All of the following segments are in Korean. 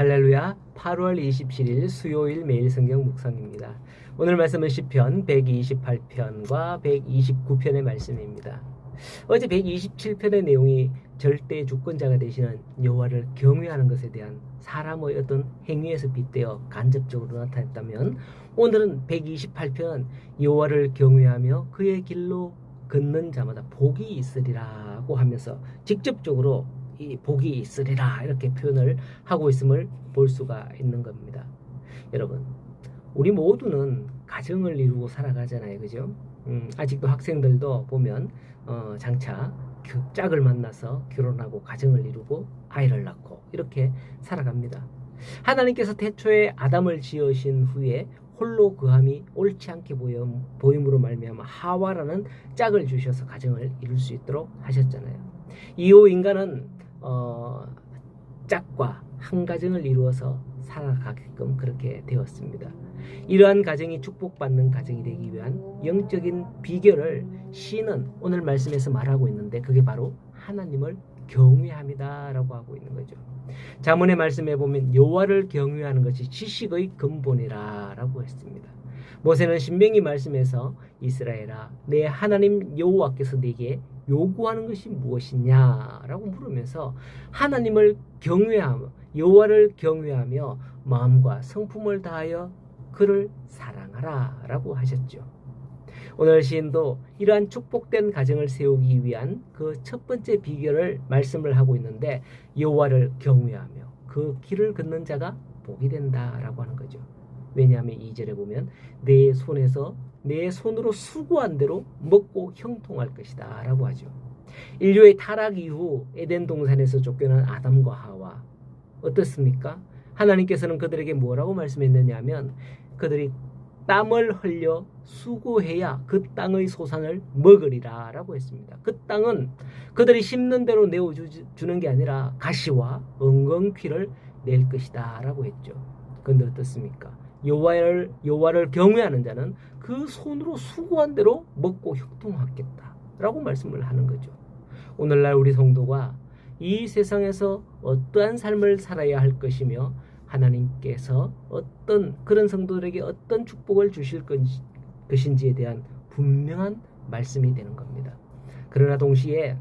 할렐루야. 8월 27일 수요일 매일 성경 묵상입니다. 오늘 말씀은 시편 128편과 129편의 말씀입니다. 어제 127편의 내용이 절대 주권자가 되시는 여호와를 경외하는 것에 대한 사람의 어떤 행위에서 빗대어 간접적으로 나타냈다면, 오늘은 128편 여호와를 경외하며 그의 길로 걷는 자마다 복이 있으리라고 하면서 직접적으로 이 복이 있으리라 이렇게 표현을 하고 있음을 볼 수가 있는 겁니다. 여러분, 우리 모두는 가정을 이루고 살아가잖아요, 그죠? 아직도 학생들도 보면 장차 짝을 만나서 결혼하고 가정을 이루고 아이를 낳고 이렇게 살아갑니다. 하나님께서 태초에 아담을 지으신 후에 홀로 그함이 옳지 않게 보임으로 말미암아 하와라는 짝을 주셔서 가정을 이룰 수 있도록 하셨잖아요. 이후 인간은 짝과 한 가정을 이루어서 살아가게끔 그렇게 되었습니다. 이러한 가정이 축복받는 가정이 되기 위한 영적인 비결을 시인은 오늘 말씀에서 말하고 있는데, 그게 바로 하나님을 경외함이다 라고 하고 있는 거죠. 자문의 말씀에 보면 여호와를 경외하는 것이 지식의 근본이라 라고 했습니다. 모세는 신명기 말씀에서 이스라엘아, 내 하나님 여호와께서 내게 요구하는 것이 무엇이냐라고 물으면서 하나님을 경외하며 여호와를 경외하며 마음과 성품을 다하여 그를 사랑하라 라고 하셨죠. 오늘 시인도 이러한 축복된 가정을 세우기 위한 그 첫 번째 비결을 말씀을 하고 있는데, 여호와를 경외하며 그 길을 걷는 자가 복이 된다라고 하는 거죠. 왜냐하면 2절에 보면 내 손으로 수고한 대로 먹고 형통할 것이다 라고 하죠. 인류의 타락 이후 에덴 동산에서 쫓겨난 아담과 하와 어떻습니까? 하나님께서는 그들에게 뭐라고 말씀했느냐 하면, 그들이 땀을 흘려 수고해야 그 땅의 소산을 먹으리라 라고 했습니다. 그 땅은 그들이 심는 대로 내어주는 게 아니라 가시와 엉겅퀴를 낼 것이다 라고 했죠. 그런데 어떻습니까? 여호와를 경외하는 자는 그 손으로 수고한 대로 먹고 형통하겠다 라고 말씀을 하는 거죠. 오늘날 우리 성도가 이 세상에서 어떠한 삶을 살아야 할 것이며 하나님께서 그런 성도들에게 어떤 축복을 주실 것인지에 대한 분명한 말씀이 되는 겁니다. 그러나 동시에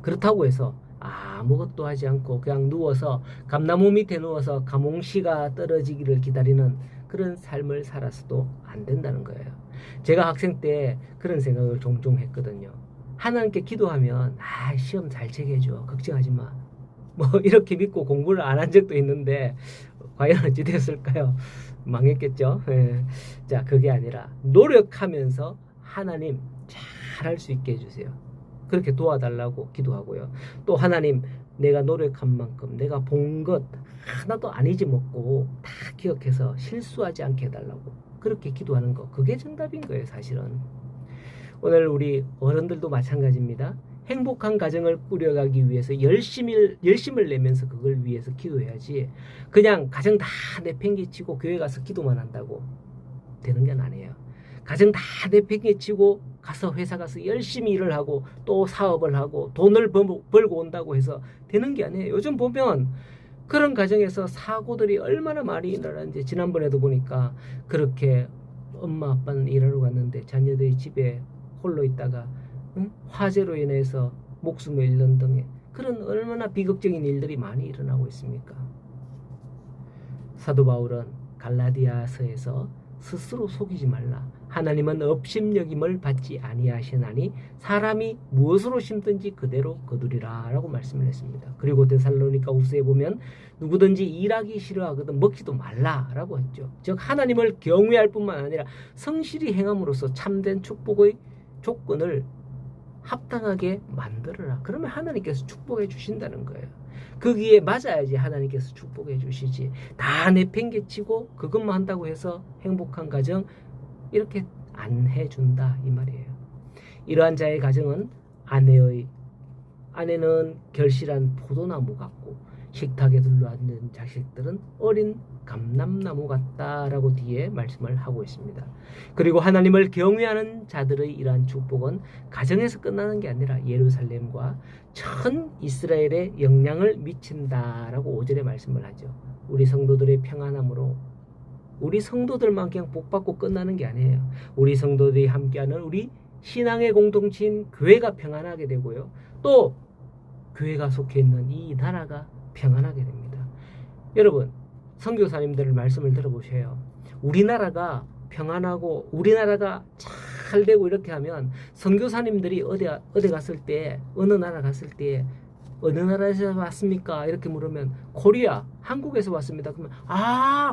그렇다고 해서 아무것도 하지 않고 그냥 누워서 감나무 밑에 누워서 가몽시가 떨어지기를 기다리는 그런 삶을 살아서도 안 된다는 거예요. 제가 학생 때 그런 생각을 종종 했거든요. 하나님께 기도하면 시험 잘 치게 해줘, 걱정하지 마, 뭐 이렇게 믿고 공부를 안 한 적도 있는데 과연 어찌 됐을까요? 망했겠죠. 자, 그게 아니라 노력하면서 하나님 잘할 수 있게 해주세요. 그렇게 도와달라고 기도하고요. 또 하나님, 내가 노력한 만큼 내가 본 것 하나도 안 잊어먹고 다 기억해서 실수하지 않게 해달라고 그렇게 기도하는 거, 그게 정답인 거예요 사실은. 오늘 우리 어른들도 마찬가지입니다. 행복한 가정을 꾸려가기 위해서 열심을 내면서 그걸 위해서 기도해야지, 그냥 가정 다 내팽개치고 교회 가서 기도만 한다고 되는 게 아니에요. 가정 다 내팽개치고 가서 회사 가서 열심히 일을 하고 또 사업을 하고 돈을 벌고 온다고 해서 되는 게 아니에요. 요즘 보면 그런 가정에서 사고들이 얼마나 많이 일어나는지, 지난번에도 보니까 그렇게 엄마 아빠는 일하러 갔는데 자녀들이 집에 홀로 있다가 화재로 인해서 목숨을 잃는 등의 그런 얼마나 비극적인 일들이 많이 일어나고 있습니까? 사도 바울은 갈라디아서에서 스스로 속이지 말라, 하나님은 업심여김을 받지 아니하시나니 사람이 무엇으로 심든지 그대로 거두리라 라고 말씀을 했습니다. 그리고 데살로니가 후서에 보면 누구든지 일하기 싫어하거든 먹지도 말라 라고 했죠. 즉 하나님을 경외할 뿐만 아니라 성실히 행함으로써 참된 축복의 조건을 합당하게 만들어라. 그러면 하나님께서 축복해 주신다는 거예요. 거기에 맞아야지 하나님께서 축복해 주시지, 다 내팽개치고 그것만 한다고 해서 행복한 가정 이렇게 안 해준다 이 말이에요. 이러한 자의 가정은 아내는 결실한 포도나무 같고 식탁에 둘러앉은 자식들은 어린 감람나무 같다라고 뒤에 말씀을 하고 있습니다. 그리고 하나님을 경외하는 자들의 이러한 축복은 가정에서 끝나는 게 아니라 예루살렘과 전 이스라엘에 영향을 미친다라고 5절에 말씀을 하죠. 우리 성도들의 평안함으로 우리 성도들만 그냥 복받고 끝나는 게 아니에요. 우리 성도들이 함께하는 우리 신앙의 공동체인 교회가 평안하게 되고요. 또 교회가 속해 있는 이 나라가 평안하게 됩니다. 여러분, 선교사님들 말씀을 들어보세요. 우리나라가 평안하고 우리나라가 잘 되고 이렇게 하면 선교사님들이 어디 갔을 때, 어느 나라 갔을 때 어느 나라에서 왔습니까? 이렇게 물으면 코리아, 한국에서 왔습니다. 그러면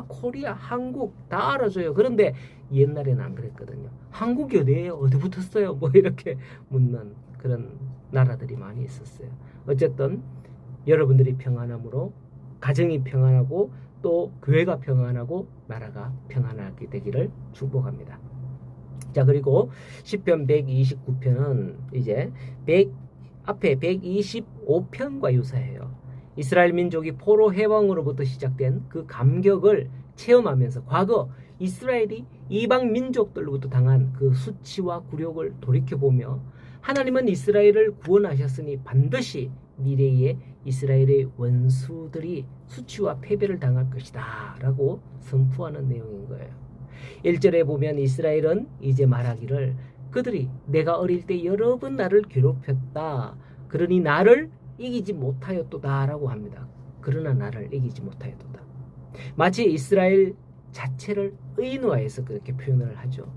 코리아, 한국 다 알아줘요. 그런데 옛날에는 안 그랬거든요. 한국이 어디예요? 어디 붙었어요? 뭐 이렇게 묻는 그런 나라들이 많이 있었어요. 어쨌든 여러분들이 평안함으로 가정이 평안하고 또 교회가 평안하고 나라가 평안하게 되기를 축복합니다. 자, 그리고 시편 129편은 이제 앞에 125편과 유사해요. 이스라엘 민족이 포로 해방으로부터 시작된 그 감격을 체험하면서 과거 이스라엘이 이방 민족들로부터 당한 그 수치와 굴욕을 돌이켜보며 하나님은 이스라엘을 구원하셨으니 반드시 미래에 이스라엘의 원수들이 수치와 패배를 당할 것이다 라고 선포하는 내용인 거예요. 1절에 보면 이스라엘은 이제 말하기를 그들이 내가 어릴 때 여러 번 나를 괴롭혔다. 그러니 나를 이기지 못하였도다 라고 합니다. 그러나 나를 이기지 못하였도다. 마치 이스라엘 자체를 의인화해서 그렇게 표현을 하죠.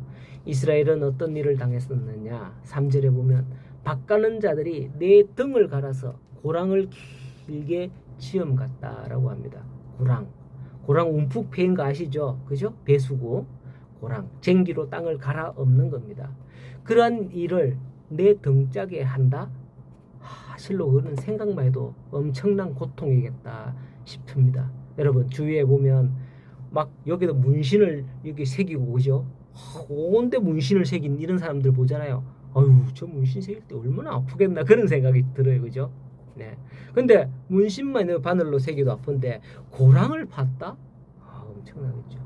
이스라엘은 어떤 일을 당했었느냐. 3절에 보면 밭가는 자들이 내 등을 갈아서 고랑을 길게 지엄 갔다라고 합니다. 고랑 움푹 패인 거 아시죠? 그죠? 배수고 고랑 쟁기로 땅을 갈아 엎는 겁니다. 그러한 일을 내 등짝에 한다? 실로 그는 생각만 해도 엄청난 고통이겠다 싶습니다. 여러분 주위에 보면 막 여기다 문신을 이렇게 새기고 그죠? 온데 문신을 새긴 이런 사람들 보잖아요. 아유 저 문신 새길 때 얼마나 아프겠나 그런 생각이 들어요. 그죠? 네. 근데 문신만 바늘로 새기도 아픈데 고랑을 팠다? 엄청나겠죠.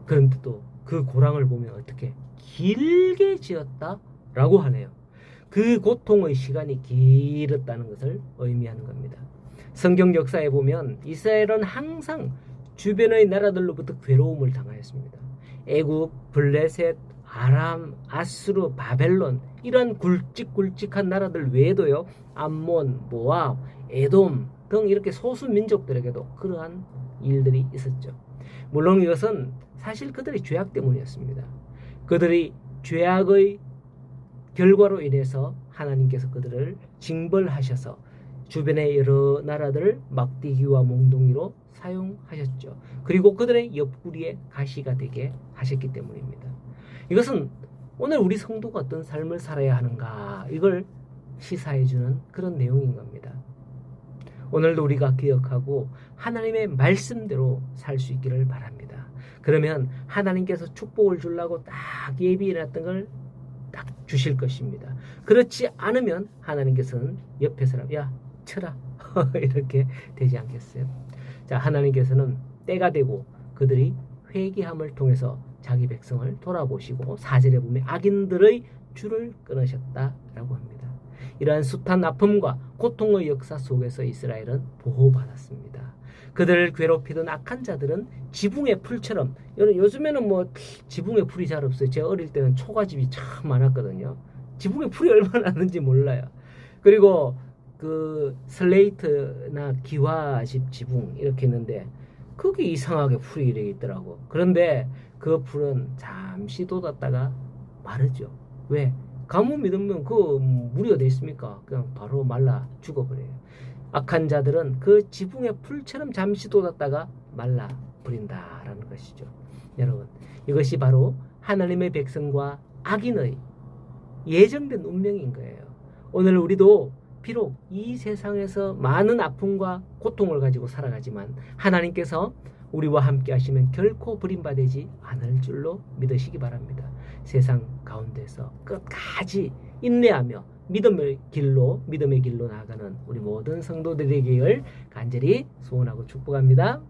그런데 또 그 고랑을 보면 어떻게 길게 지었다? 라고 하네요. 그 고통의 시간이 길었다는 것을 의미하는 겁니다. 성경 역사에 보면 이스라엘은 항상 주변의 나라들로부터 괴로움을 당하였습니다. 애굽, 블레셋, 아람, 아수르, 바벨론 이런 굵직굵직한 나라들 외에도요. 암몬, 모압, 에돔 등 이렇게 소수 민족들에게도 그러한 일들이 있었죠. 물론 이것은 사실 그들의 죄악 때문이었습니다. 그들이 죄악의 결과로 인해서 하나님께서 그들을 징벌하셔서 주변의 여러 나라들을 막대기와 몽둥이로 사용하셨죠. 그리고 그들의 옆구리에 가시가 되게 하셨기 때문입니다. 이것은 오늘 우리 성도가 어떤 삶을 살아야 하는가 이걸 시사해주는 그런 내용인 겁니다. 오늘도 우리가 기억하고 하나님의 말씀대로 살 수 있기를 바랍니다. 그러면 하나님께서 축복을 주려고 딱 예비해놨던 걸 딱 주실 것입니다. 그렇지 않으면 하나님께서는 옆에 사람 야 쳐라 이렇게 되지 않겠어요? 자, 하나님께서는 때가 되고 그들이 회개함을 통해서 자기 백성을 돌아보시고 4절에 보면 악인들의 줄을 끊으셨다라고 합니다. 이러한 숱한 아픔과 고통의 역사 속에서 이스라엘은 보호받았습니다. 그들을 괴롭히던 악한 자들은 지붕의 풀처럼 요즘에는 뭐 지붕에 풀이 잘 없어요. 제가 어릴 때는 초가집이 참 많았거든요. 지붕에 풀이 얼마나 났는지 몰라요. 그리고 그 슬레이트나 기와집 지붕 이렇게 있는데 그게 이상하게 풀이 이렇게 있더라고. 그런데 그 풀은 잠시 돋았다가 마르죠. 왜? 가뭄 믿으면 그 물이 어디 있습니까? 그냥 바로 말라 죽어버려요. 악한 자들은 그 지붕의 풀처럼 잠시 돋았다가 말라 버린다라는 것이죠. 여러분, 이것이 바로 하나님의 백성과 악인의 예정된 운명인 거예요. 오늘 우리도 비록 이 세상에서 많은 아픔과 고통을 가지고 살아가지만 하나님께서 우리와 함께 하시면 결코 버림받지 않을 줄로 믿으시기 바랍니다. 세상 가운데서 끝까지 인내하며 믿음의 길로 나아가는 우리 모든 성도들에게 간절히 소원하고 축복합니다.